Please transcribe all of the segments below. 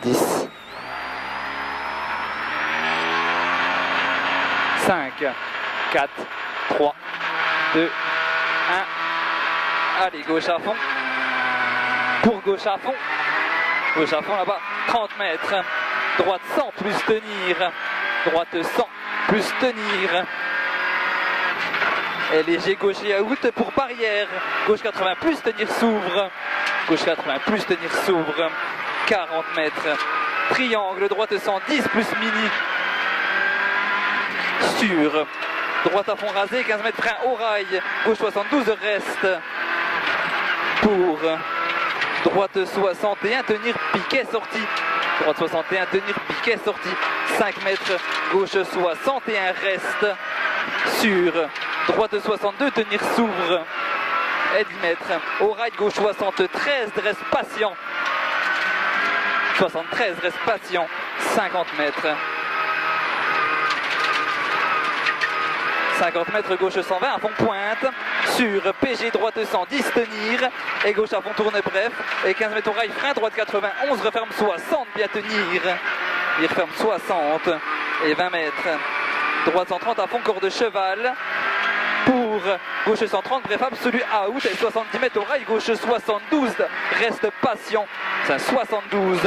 10, 5, 4, 3, 2, 1. Allez, gauche à fond. Pour gauche à fond. Gauche à fond là-bas, 30 mètres. Droite 100 plus tenir. Droite 100 plus tenir. Et léger gaucher à out pour barrière. Gauche 80 plus tenir s'ouvre. Gauche 80 plus tenir s'ouvre. 40 mètres. Triangle, droite 110 plus mini. Sur. Droite à fond rasé, 15 mètres frein au rail. Gauche 72 reste. Pour. Droite 61, tenir piquet sorti. Droite 61, tenir piquet sorti. 5 mètres. Gauche 61 reste. Sur. Droite 62, tenir s'ouvre. Et 10 mètres. Au rail, gauche 73, dresse patient. 73, reste patient. 50 mètres. 50 mètres, gauche 120 à fond pointe. Sur PG, droite 110, tenir. Et gauche à fond tourne bref. Et 15 mètres au rail, frein, droite 91, referme 60, bien tenir. Il referme 60. Et 20 mètres. Droite 130 à fond, corps de cheval. Pour gauche 130, bref absolu à out. Et 70 mètres au rail, gauche 72, reste patient. C'est un 72.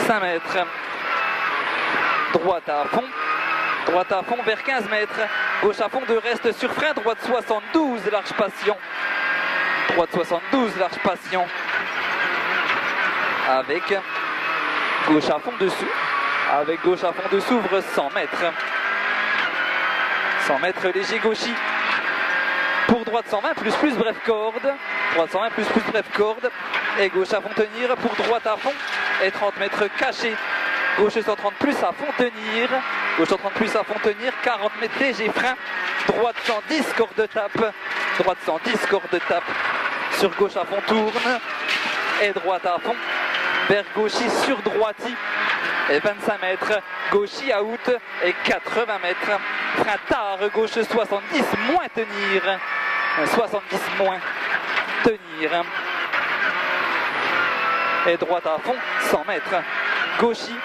5 mètres. Droite à fond. Droite à fond vers 15 mètres. Gauche à fond de reste sur frein. Droite 72, large patient. Droite 72, large patient. Avec gauche à fond dessus. Avec gauche à fond de s'ouvre 100 mètres. 100 mètres léger gauchy. Pour droite 120 plus bref corde. Droite 120 plus bref corde. Et gauche à fond tenir pour droite à fond. Et 30 mètres caché. Gauche 130 plus à fond tenir. Gauche 130 plus à fond tenir. 40 mètres léger frein. Droite 110 corde de tape. Droite 110 corde de tape. Sur gauche à fond tourne. Et droite à fond. Vers gauchy sur droiti. Et 25 mètres. Gauchy à out. Et 80 mètres. Frein tard. Gauche 70 moins tenir. 70 moins tenir. Et droite à fond 100 mètres. Gauchy.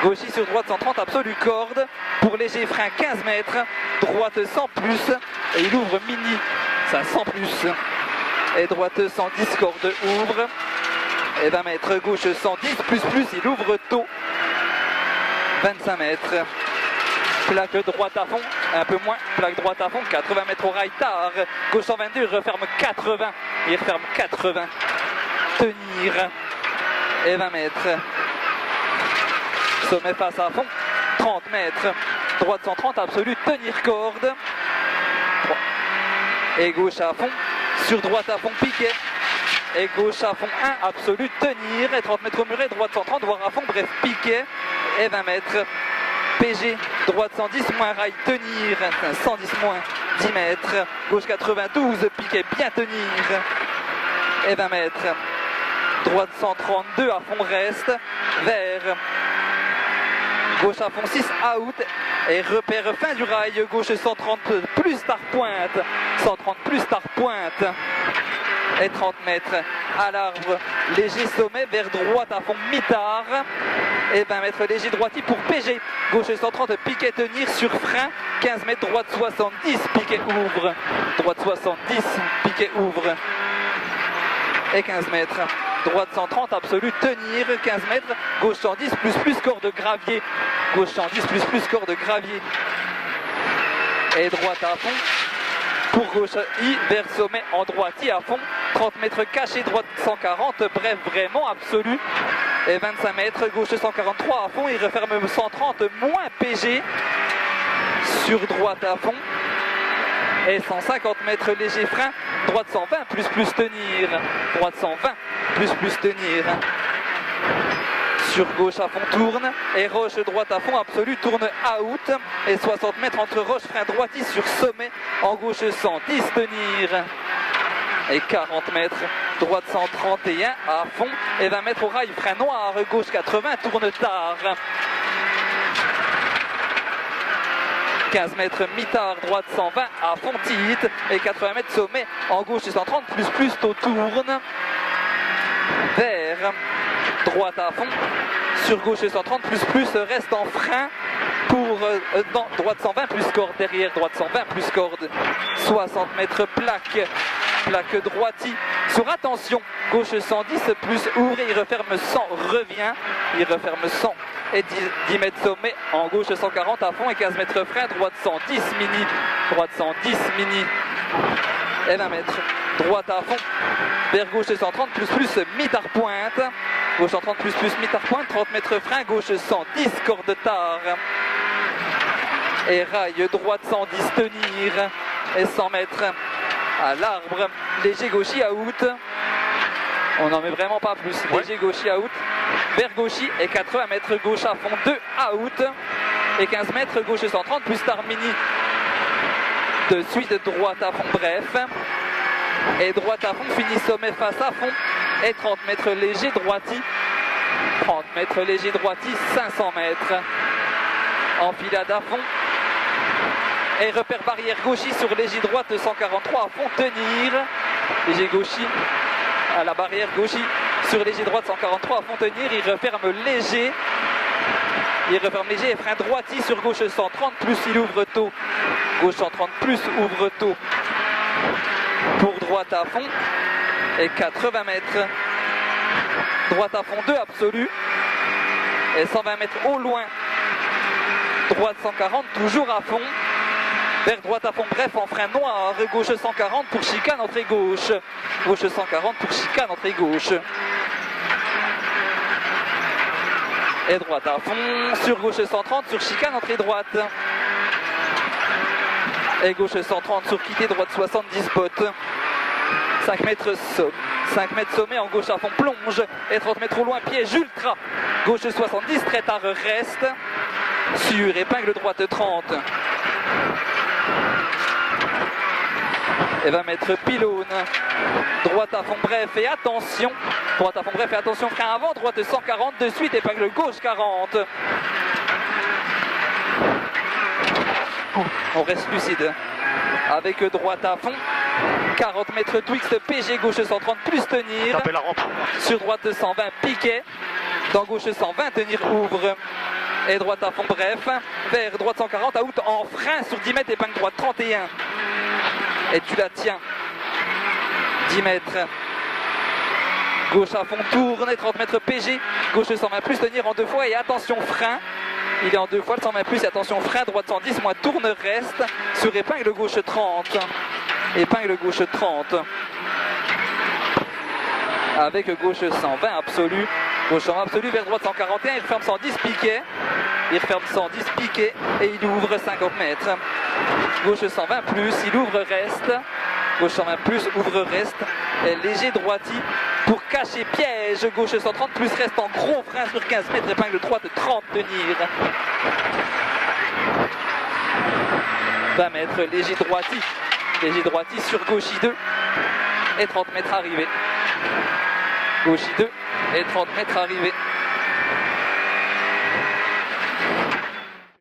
Gauchy sur droite 130 absolue corde. Pour léger frein 15 mètres. Droite 100 plus. Et il ouvre mini. Ça 100 plus. Et droite 110 corde ouvre. Et 20 mètres. Gauche 110 plus. Il ouvre tôt. 25 mètres. Plaque droite à fond. Un peu moins. Plaque droite à fond. 80 mètres au rail tard. Gauche 122. Referme 80. Il referme 80. Tenir. Et 20 mètres. Sommet face à fond, 30 mètres, droite 130 absolue, tenir corde, et gauche à fond, sur droite à fond piquet, et gauche à fond 1 absolue, tenir, et 30 mètres au muret, droite 130, voire à fond, bref piquet, et 20 mètres, PG, droite 110, moins rail, tenir, 110 moins, 10 mètres, gauche 92, piquet, bien tenir, et 20 mètres, droite 132, à fond reste, vers... Gauche à fond 6, out, et repère fin du rail, gauche 130 plus tard pointe, 130 plus tard pointe, et 30 mètres à l'arbre, léger sommet vers droite à fond mi-tard, et 20 mètres léger droiti pour PG, gauche 130 piquet tenir sur frein, 15 mètres droite 70, piquet ouvre, droite 70, piquet ouvre, et 15 mètres. Droite 130 absolue, tenir, 15 mètres, gauche 110 plus corde de gravier, gauche 110 plus corde de gravier, et droite à fond, pour gauche I, vers sommet en droiti à fond, 30 mètres caché, droite 140, bref vraiment absolu, et 25 mètres, gauche 143 à fond, il referme 130, moins PG, sur droite à fond, et 150 mètres léger frein, droite 120 plus tenir, droite 120 plus tenir, sur gauche à fond tourne, et roche droite à fond absolu tourne out, et 60 mètres entre roche frein droiti sur sommet, en gauche 110 tenir, et 40 mètres, droite 131 à fond, et 20 mètres au rail frein noir, gauche 80 tourne tard. 15 mètres mi-tard, droite 120 à fond titre, et 80 mètres sommet, en gauche 130 plus tôt tourne, vers droite à fond, sur gauche 130, plus, reste en frein pour droite 120, plus corde derrière, droite 120, plus corde, 60 mètres plaque droiti, sur attention, gauche 110, plus ouvre, il referme 100, revient, il referme 100, et 10 mètres sommet, en gauche 140 à fond, et 15 mètres frein, droite 110 mini, droite 110 mini, et 20 mètres, droite à fond, vers gauche 130, plus, mi-tard pointe, gauche 130, plus, mi-tard pointe, 30 mètres frein, gauche 110, corde tard, et rail, droite 110, tenir, et 100 mètres, à l'arbre, léger gauchy out, on n'en met vraiment pas plus, léger gauchy out, vers gauchy, et 80 mètres gauche à fond, 2 out, et 15 mètres gauche 130, plus tard mini, de suite droite à fond, bref, et droite à fond, fini sommet face à fond, et 30 mètres léger droiti, 30 mètres léger droiti, 500 mètres, enfilade à fond, et repère barrière gauchy sur léger droite 143 à fond, tenir, léger gauchy, à la barrière gauchy, sur léger droite 143 à fond, tenir, il referme léger, et frein droiti sur gauche 130, plus il ouvre tôt, gauche 130 plus ouvre tôt, pour droite à fond, et 80 mètres, droite à fond 2 absolu, et 120 mètres au loin, droite 140, toujours à fond, vers droite à fond, bref, en frein noir, gauche 140 pour chicane, entrée gauche, gauche 140 pour chicane, entrée gauche, et droite à fond, sur gauche 130, sur chicane, entrée droite, et gauche 130 sur quitter, droite 70 potes, 5 mètres sommet, en gauche à fond, plonge, et 30 mètres au loin, piège ultra, gauche 70, très tard reste, sur épingle droite 30, et 20 mètres pylône, droite à fond bref et attention, frein avant, droite 140, de suite épingle gauche 40, on reste lucide, avec droite à fond, 40 mètres twixt, PG gauche 130 plus tenir, sur droite 120 piquet, dans gauche 120 tenir ouvre, et droite à fond bref, vers droite 140 out en frein sur 10 mètres épingle droite 31, et tu la tiens, 10 mètres, gauche à fond tourne, et 30 mètres PG, gauche 120 plus tenir en 2 fois, et attention frein, il est en 2 fois le 120 plus, et attention frein, droite 110, moins tourne reste, sur épingle gauche 30, épingle gauche 30, avec gauche 120 absolu, gauche 120 absolu vers droite 141, il ferme 110 piquet, et il ouvre 50 mètres, gauche 120 plus, il ouvre reste, gauche 120 plus, ouvre reste, et léger droiti pour cacher piège, gauche 130 plus, reste en gros frein sur 15 mètres, épingle droite 30 tenir, 20 mètres léger droiti sur gauchy 2, et 30 mètres arrivé, gauchy 2, et 30 mètres arrivé.